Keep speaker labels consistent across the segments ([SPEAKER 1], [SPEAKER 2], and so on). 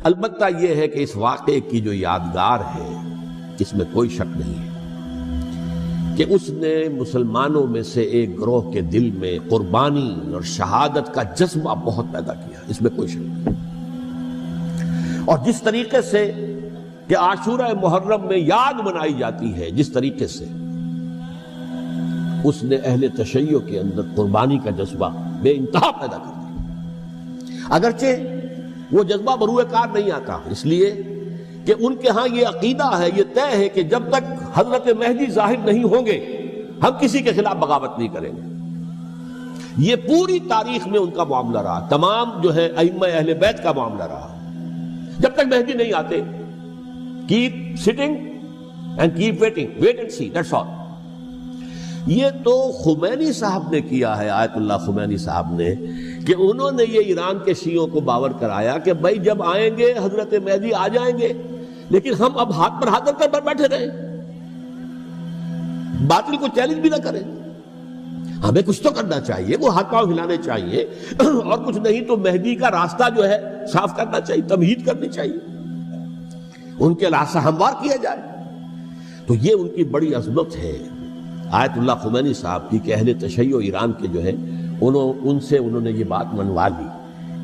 [SPEAKER 1] البتہ یہ ہے کہ اس واقعے کی جو یادگار ہے اس میں کوئی شک نہیں ہے کہ اس نے مسلمانوں میں سے ایک گروہ کے دل میں قربانی اور شہادت کا جذبہ بہت پیدا کیا، اس میں کوئی شک نہیں۔ اور جس طریقے سے کہ عاشورہ محرم میں یاد منائی جاتی ہے، جس طریقے سے اس نے اہل تشیع کے اندر قربانی کا جذبہ بے انتہا پیدا کر دیا، اگرچہ وہ جذبہ بروئے کار نہیں آتا، اس لیے کہ ان کے ہاں یہ عقیدہ ہے، یہ طے ہے کہ جب تک حضرت مہدی ظاہر نہیں ہوں گے ہم کسی کے خلاف بغاوت نہیں کریں گے۔ یہ پوری تاریخ میں ان کا معاملہ رہا، تمام جو ہے ائمہ اہل بیت کا معاملہ رہا، جب تک مہدی نہیں آتے keep sitting and keep waiting, wait and see, that's all۔ یہ تو خمینی صاحب نے کیا ہے، آیت اللہ خمینی صاحب نے، کہ انہوں نے یہ ایران کے شیعوں کو باور کرایا کہ بھائی جب آئیں گے حضرت مہدی آ جائیں گے، لیکن ہم اب ہاتھ پر ہاتھ رکھ کر بیٹھے رہیں، باطل کو چیلنج بھی نہ کریں، ہمیں کچھ تو کرنا چاہیے، وہ ہاتھ پاؤں ہلانے چاہیے، اور کچھ نہیں تو مہدی کا راستہ جو ہے صاف کرنا چاہیے، تمہید کرنی چاہیے، ان کے راستہ ہموار کیا جائے۔ تو یہ ان کی بڑی عظمت ہے آیت اللہ خمینی صاحب کی کہ اہل تشیع ایران کے جو ہے ان سے انہوں نے یہ بات منوا لی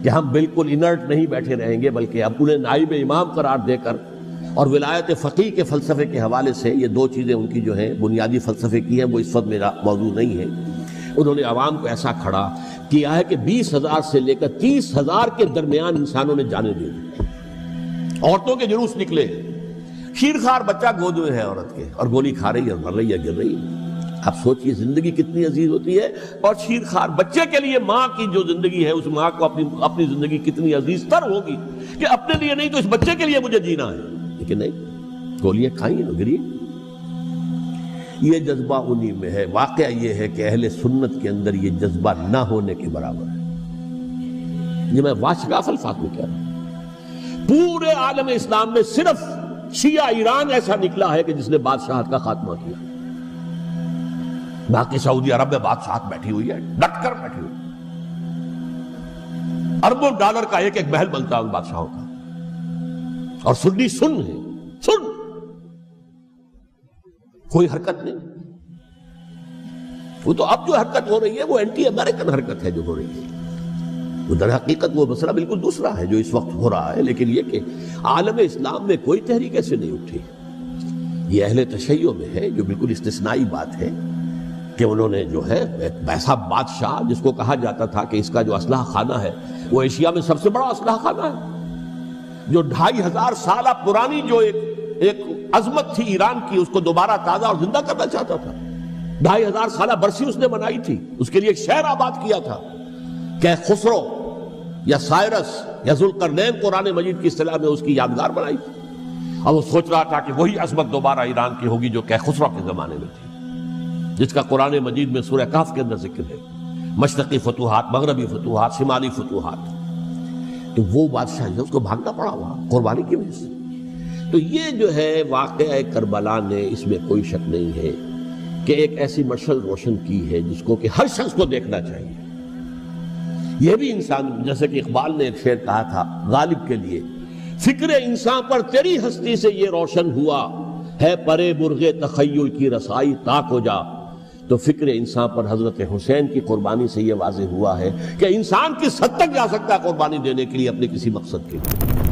[SPEAKER 1] کہ ہم بالکل انرٹ نہیں بیٹھے رہیں گے، بلکہ اب انہیں نائب امام قرار دے کر اور ولایت فقیہ کے فلسفے کے حوالے سے، یہ دو چیزیں ان کی جو ہیں بنیادی فلسفے کی ہیں، وہ اس وقت میرا موضوع نہیں ہے، انہوں نے عوام کو ایسا کھڑا کیا ہے کہ 20,000 سے لے کر 30,000 کے درمیان انسانوں نے جانیں دے دی، عورتوں کے جلوس نکلے، شیرخوار بچہ گود میں ہے عورت کے اور گولی کھا رہی ہے، مر رہی ہے، گر رہی ہے۔ اب سوچئے زندگی کتنی عزیز ہوتی ہے، اور شیرخوار بچے کے لیے ماں کی جو زندگی ہے اس ماں کو اپنی زندگی کتنی عزیز تر ہوگی کہ اپنے لیے نہیں تو اس بچے کے لیے مجھے جینا ہے، لیکن نہیں، گولیاں کھائیں گری۔ یہ جذبہ انہی میں ہے۔ واقعہ یہ ہے کہ اہل سنت کے اندر یہ جذبہ نہ ہونے کے برابر ہے، یہ میں واشگاف الفاظ میں کہہ رہا ہوں۔ پورے عالم اسلام میں صرف شیعہ ایران ایسا نکلا ہے کہ جس نے بادشاہت کا خاتمہ کیا، باقی سعودی عرب میں بادشاہت بیٹھی ہوئی ہے، ڈٹ کر بیٹھی ہوئی، اربوں ڈالر کا ایک ایک محل بنتا ہے ان بادشاہوں کا، اور سنی سن ہے، سن کوئی حرکت نہیں۔ وہ تو اب جو حرکت ہو رہی ہے وہ اینٹی امریکن حرکت ہے جو ہو رہی ہے، وہ در حقیقت وہ مسئلہ بالکل دوسرا ہے جو اس وقت ہو رہا ہے، لیکن یہ کہ عالم اسلام میں کوئی تحریک ایسے نہیں اٹھی۔ یہ اہل تشیع میں ہے جو بالکل استثنائی بات ہے کہ انہوں نے جو ہے ایک ایسا بادشاہ جس کو کہا جاتا تھا کہ اس کا جو اسلحہ خانہ ہے وہ ایشیا میں سب سے بڑا اسلحہ خانہ ہے، جو 2500 سالہ پرانی جو ایک عظمت تھی ایران کی، اس کو دوبارہ تازہ اور زندہ کرنا چاہتا تھا۔ 2500 سالہ برسی اس نے منائی تھی، اس کے لیے ایک شہر آباد کیا تھا کہ خسرو یا سائرس یا ذوالقرنین قرآن مجید کی اصطلاح میں اس کی یادگار بنائی تھی، اور وہ سوچ رہا تھا کہ وہی عظمت دوبارہ ایران کی ہوگی جو کہ خسرو کے زمانے میں تھی، جس کا قرآن مجید میں سورہ کہف کے اندر ذکر ہے، مشرقی فتوحات، مغربی فتوحات، شمالی فتوحات۔ تو وہ بادشاہ ہے، اس کو بھاگنا پڑا وہاں قربانی کی وجہ سے۔ تو یہ جو ہے واقعہ کربلا نے، اس میں کوئی شک نہیں ہے کہ ایک ایسی مشعل روشن کی ہے جس کو کہ ہر شخص کو دیکھنا چاہیے۔ یہ بھی انسان، جیسے کہ اقبال نے ایک شعر کہا تھا غالب کے لیے، فکر انسان پر تیری ہستی سے یہ روشن ہوا ہے، پرے مرغ تخیل کی رسائی تاک ہو جا۔ تو فکر انسان پر حضرت حسین کی قربانی سے یہ واضح ہوا ہے کہ انسان کس حد تک جا سکتا ہے قربانی دینے کے لیے اپنے کسی مقصد کے لیے۔